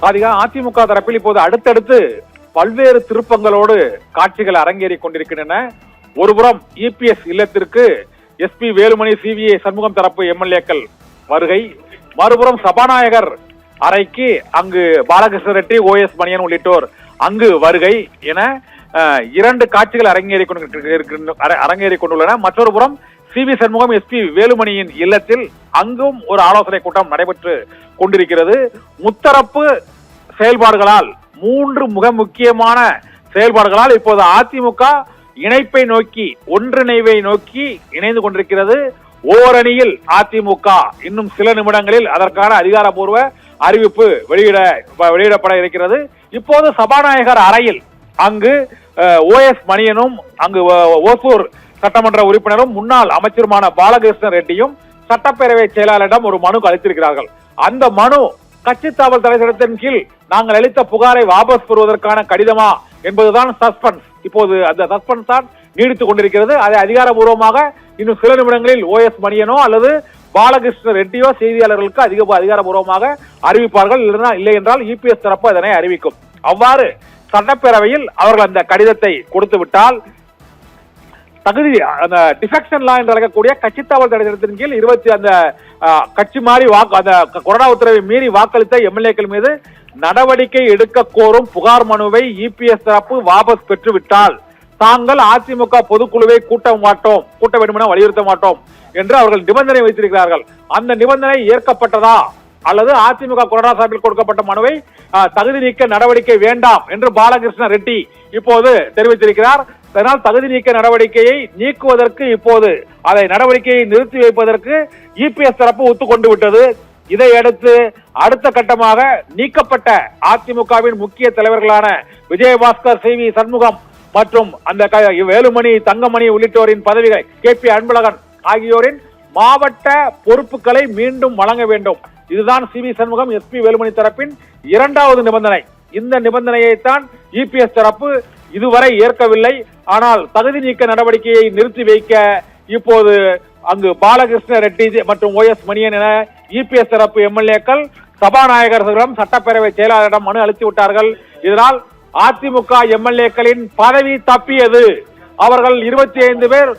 அதிமுக தரப்பில் இப்போது அடுத்தடுத்து பல்வேறு திருப்பங்களோடு காட்சிகள் அரங்கேறி கொண்டிருக்கின்றன. ஒருபுறம் இபிஎஸ் இல்லத்திற்கு எஸ்பி வேலுமணி, சிவி சண்முகம் தரப்பு எம்எல்ஏக்கள் வருகை, மறுபுறம் சபாநாயகர் அறைக்கு அங்கு பாலகிருஷ்ண ரெட்டி, OS மணியன் உள்ளிட்டோர் அங்கு வருகை என இரண்டு காட்சிகள் அரங்கேறி கொண்டுள்ளன. மற்றொரு புறம் சிவி சண்முகம், எஸ்பி வேலுமணியின் இல்லத்தில் அங்கும் ஒரு ஆலோசனை கூட்டம் நடைபெற்று கொண்டிருக்கிறது. முத்தரப்பு செயல்பாடுகளால், மூன்று மிக முக்கியமான செயல்பாடுகளால் இப்போது அதிமுக இணைப்பை நோக்கி, ஒன்றிணைவை நோக்கி இணைந்து கொண்டிருக்கிறது. ஓரணியில் அதிமுக இன்னும் சில நிமிடங்களில் அதற்கான அதிகாரப்பூர்வ அறிவிப்பு வெளியிடப்பட இருக்கிறது. இப்போது சபாநாயகர் அறையில் அங்கு OS மணியனும், அங்கு ஓசூர் சட்டமன்ற உறுப்பினரும் முன்னாள் அமைச்சருமான பாலகிருஷ்ண ரெட்டியும் சட்டப்பேரவை செயலாளரிடம் ஒரு மனு அளித்திருக்கிறார்கள். அந்த மனு கட்சி தாவல் தடை சட்டத்தின் கீழ் நாங்கள் அளித்த புகாரை வாபஸ் பெறுவதற்கான கடிதமா என்பதுதான் சஸ்பென்ஸ். இப்போது அந்த சஸ்பென்ஸ் தான் நீடித்துக் கொண்டிருக்கிறது. அதை அதிகாரப்பூர்வமாக இன்னும் சில நிமிடங்களில் OS மணியனோ அல்லது பாலகிருஷ்ண ரெட்டியோ செய்தியாளர்களுக்கு அதிகாரப்பூர்வமாக அறிவிப்பார்கள். இல்லை என்றால் இபிஎஸ் தரப்பு அதனை அறிவிக்கும். அவ்வாறு சட்டப்பேரவையில் அவர்கள் அந்த கடிதத்தை கொடுத்து விட்டால் தகுதி, அந்த டிஃபெக்ஷன் லா என்று அழைக்கக்கூடிய கட்சி தாவல் தடை சட்டத்தின் கீழ் அந்த கட்சி மாறி அந்த கொரோனா உத்தரவை மீறி வாக்களித்த எம்எல்ஏக்கள் மீது நடவடிக்கை எடுக்க கோரும் புகார் மனுவை இபிஎஸ் தரப்பு வாபஸ் பெற்றுவிட்டால் தாங்கள் அதிமுக பொதுக்குழுவை கூட்ட வேண்டும் என வலியுறுத்த மாட்டோம் என்று அவர்கள் நிபந்தனை வைத்திருக்கிறார்கள். அந்த நிபந்தனை ஏற்கப்பட்டதா அல்லது அதிமுக கொரோனா சார்பில் கொடுக்கப்பட்ட மனுவை தகுதி நீக்க நடவடிக்கை வேண்டாம் என்று பாலகிருஷ்ண ரெட்டி இப்போது தெரிவித்திருக்கிறார். அதனால் தகுதி நீக்க நடவடிக்கையை நீக்குவதற்கு, இப்போது அதை நடவடிக்கையை நிறுத்தி வைப்பதற்கு இபிஎஸ் தரப்பு ஒத்துக்கொண்டு விட்டது. இதையடுத்து அடுத்த கட்டமாக நீக்கப்பட்ட அதிமுகவின் முக்கிய தலைவர்களான விஜயபாஸ்கர், சிவி சண்முகம் மற்றும் அந்த வேலுமணி, தங்கமணி உள்ளிட்டோரின் பதவிகளை, KP அன்பழகன் ஆகியோரின் மாவட்ட பொறுப்புகளை மீண்டும் வழங்க வேண்டும். இதுதான் சிவி சண்முகம், எஸ்பி வேலுமணி தரப்பின் இரண்டாவது நிபந்தனை. இந்த நிபந்தனையைத்தான் இபிஎஸ் தரப்பு இதுவரை ஏற்கவில்லை. ஆனால் தகுதி நீக்க நடவடிக்கையை நிறுத்தி வைக்க இப்போது அங்கு பாலகிருஷ்ண ரெட்டி மற்றும் OS மணியன் என இபிஎஸ் தரப்பு எம்எல்ஏக்கள் சபாநாயகர்களிடம், சட்டப்பேரவை செயலாளரிடம் மனு அளித்து விட்டார்கள். இதனால் அதிமுக எம்எல்ஏக்களின் பதவி தப்பியது. அவர்கள் 25 பேர்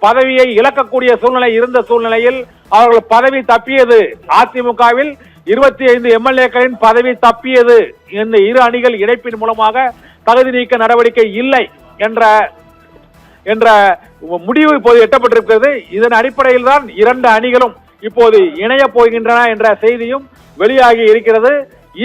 பதவியை இழக்கக்கூடிய சூழ்நிலை இருந்த சூழ்நிலையில் அவர்கள் பதவி தப்பியது. அதிமுகவில் 25 எம்எல்ஏக்களின் பதவி தப்பியது. இந்த இரு அணிகள் இணைப்பின் மூலமாக தகுதி நீக்க நடவடிக்கை இல்லை என்ற முடிவு இப்போது எட்டப்பட்டிருக்கிறது. இதன் அடிப்படையில் தான் இரண்டு அணிகளும் இப்போது இணைய போகின்றன என்ற செய்தியும் வெளியாகி இருக்கிறது.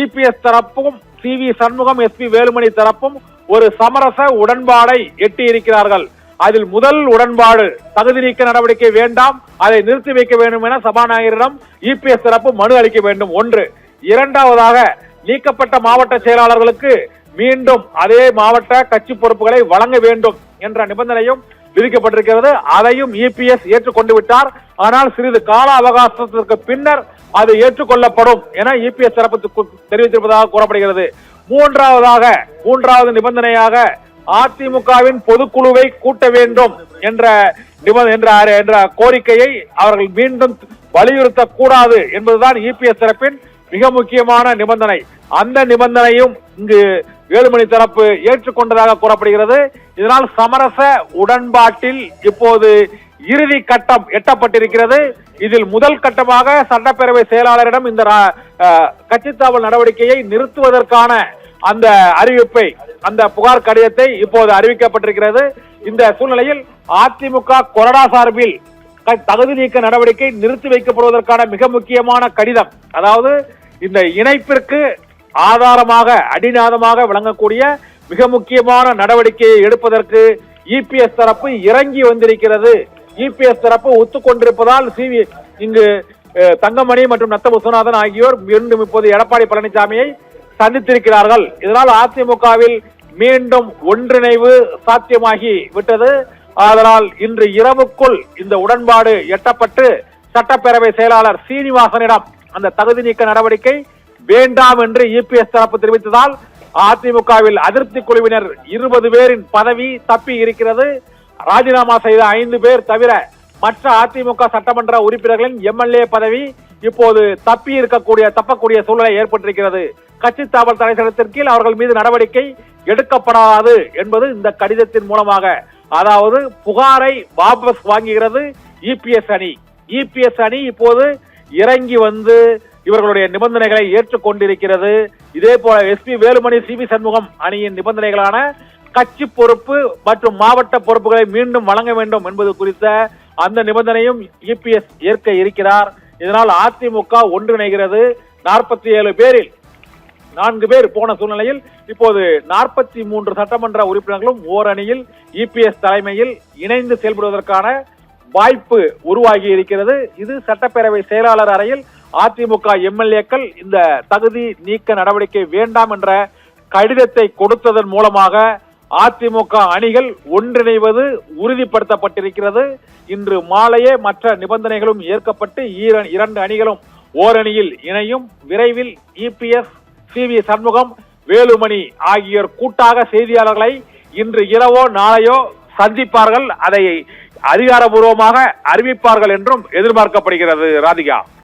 இபிஎஸ் தரப்பும் சிவி சண்முகம், எஸ்பி வேலுமணி தரப்பும் ஒரு சமரச உடன்பாடை எட்டி இருக்கிறார்கள். அதில் முதல் உடன்பாடு தகுதி நீக்க நடவடிக்கை வேண்டாம், அதை நிறுத்தி வைக்க வேண்டும் என சபாநாயகரிடம் இபிஎஸ் தரப்பு மனு அளிக்க வேண்டும். ஒன்று. இரண்டாவதாக, நீக்கப்பட்ட மாவட்ட செயலாளர்களுக்கு மீண்டும் அதே மாவட்ட கட்சி பொறுப்புகளை வழங்க வேண்டும் என்ற நிபந்தனையும் விதிக்கப்பட்டிருக்கிறது. அதையும் இபிஎஸ் ஏற்றுக்கொண்டு விட்டார். ஆனால் சிறிது கால அவகாசத்திற்கு பின்னர் அது ஏற்றுக்கொள்ளப்படும் என இபிஎஸ் தரப்பு தெரிவித்திருப்பதாக கூறப்படுகிறது. மூன்றாவது நிபந்தனையாக அதிமுகவின் பொதுக்குழுவை கூட்ட வேண்டும் என்ற கோரிக்கையை அவர்கள் மீண்டும் வலியுறுத்தக் கூடாது என்பதுதான் இபிஎஸ் தரப்பின் மிக முக்கியமான நிபந்தனை. அந்த நிபந்தனையும் இங்கு வேலுமணி தரப்பு ஏற்றுக்கொண்டதாக கூறப்படுகிறது. இதனால் சமரச உடன்பாட்டில் இப்போது இறுதி கட்டம் எட்டப்பட்டிருக்கிறது. இதில் முதல் கட்டமாக சட்டப்பேரவை செயலாளரிடம் இந்த கட்சித்தாவல் நடவடிக்கையை நிறுத்துவதற்கான அந்த அறிவிப்பை, அந்த புகார் கடிதத்தை இப்போது அறிவிக்கப்பட்டிருக்கிறது. இந்த சூழ்நிலையில் அதிமுக கொறடா சார்பில் தகுதி நீக்க நடவடிக்கை நிறுத்தி வைக்கப்படுவதற்கான மிக முக்கியமான கடிதம், அதாவது இந்த இணைப்பிற்கு ஆதாரமாக, அடிநாதமாக விளங்கக்கூடிய மிக முக்கியமான நடவடிக்கையை எடுப்பதற்கு இபிஎஸ் தரப்பு இறங்கி வந்திருக்கிறது. இபிஎஸ் தரப்பு ஒத்துக்கொண்டிருப்பதால் இங்கு தங்கமணி மற்றும் நத்த விஸ்வநாதன் ஆகியோர் மீண்டும் இப்போது எடப்பாடி பழனிசாமியை சந்தித்திருக்கிறார்கள். இதனால் அதிமுகவில் மீண்டும் ஒன்றிணைவு சாத்தியமாகி விட்டது. அதனால் இன்று இரவுக்குள் இந்த உடன்பாடு எட்டப்பட்டு சட்டப்பேரவை செயலாளர் சீனிவாசனிடம் அந்த தகுதி நீக்க நடவடிக்கை வேண்டாம் என்று இபிஎஸ் தரப்பு தெரிவித்ததால் அதிமுகவில் அதிருப்தி குழுவினர் 20 பேரின் பதவி தப்பி இருக்கிறது. ராஜினாமா செய்த 5 பேர் தவிர மற்ற அதிமுக சட்டமன்ற உறுப்பினர்களின் எம்எல்ஏ பதவி இப்போது தப்பக்கூடிய சூழ்நிலை ஏற்பட்டிருக்கிறது. கட்சி தாவல் தடை சட்டத்தின் கீழ் அவர்கள் மீது நடவடிக்கை எடுக்கப்படாது என்பது இந்த கடிதத்தின் மூலமாக, அதாவது புகாரை வாபஸ் வாங்குகிறது இபிஎஸ் அணி. இபிஎஸ் அணி இப்போது இறங்கி வந்து இவர்களுடைய நிபந்தனைகளை ஏற்றுக்கொண்டிருக்கிறது. இதே போல எஸ்பி வேலுமணி, சிவி சண்முகம் அணியின் நிபந்தனைகளான கட்சி பொறுப்பு மற்றும் மாவட்ட பொறுப்புகளை மீண்டும் வழங்க வேண்டும் என்பது குறித்த அந்த நிபந்தனையும் இபிஎஸ் ஏற்க இருக்கிறார். இதனால் அதிமுக ஒன்றிணைகிறது. 47 பேரில் 4 பேர் போன சூழ்நிலையில் இப்போது 43 சட்டமன்ற உறுப்பினர்களும் ஓரணியில் இபிஎஸ் தலைமையில் இணைந்து செயல்படுவதற்கான வாய்ப்பு உருவாகி இருக்கிறது. இது சட்டப்பேரவை செயலாளர் அறையில் அதிமுக எம்எல்ஏக்கள் இந்த தகுதி நீக்க நடவடிக்கை வேண்டாம் என்ற கடிதத்தை கொடுத்ததன் மூலமாக அதிமுக அணிகள் ஒன்றிணைவது உறுதிப்படுத்தப்பட்டிருக்கிறது. இன்று மாலையே மற்ற நிபந்தனைகளும் ஏற்கப்பட்டு 2 அணிகளும் ஓரணியில் இணையும். விரைவில் இபிஎஸ், சிவி சண்முகம், வேலுமணி ஆகியோர் கூட்டாக செய்தியாளர்களை இன்று இரவோ நாளையோ சந்திப்பார்கள். அதை அதிகாரபூர்வமாக அறிவிப்பார்கள் என்றும் எதிர்பார்க்கப்படுகிறது. ராதிகா.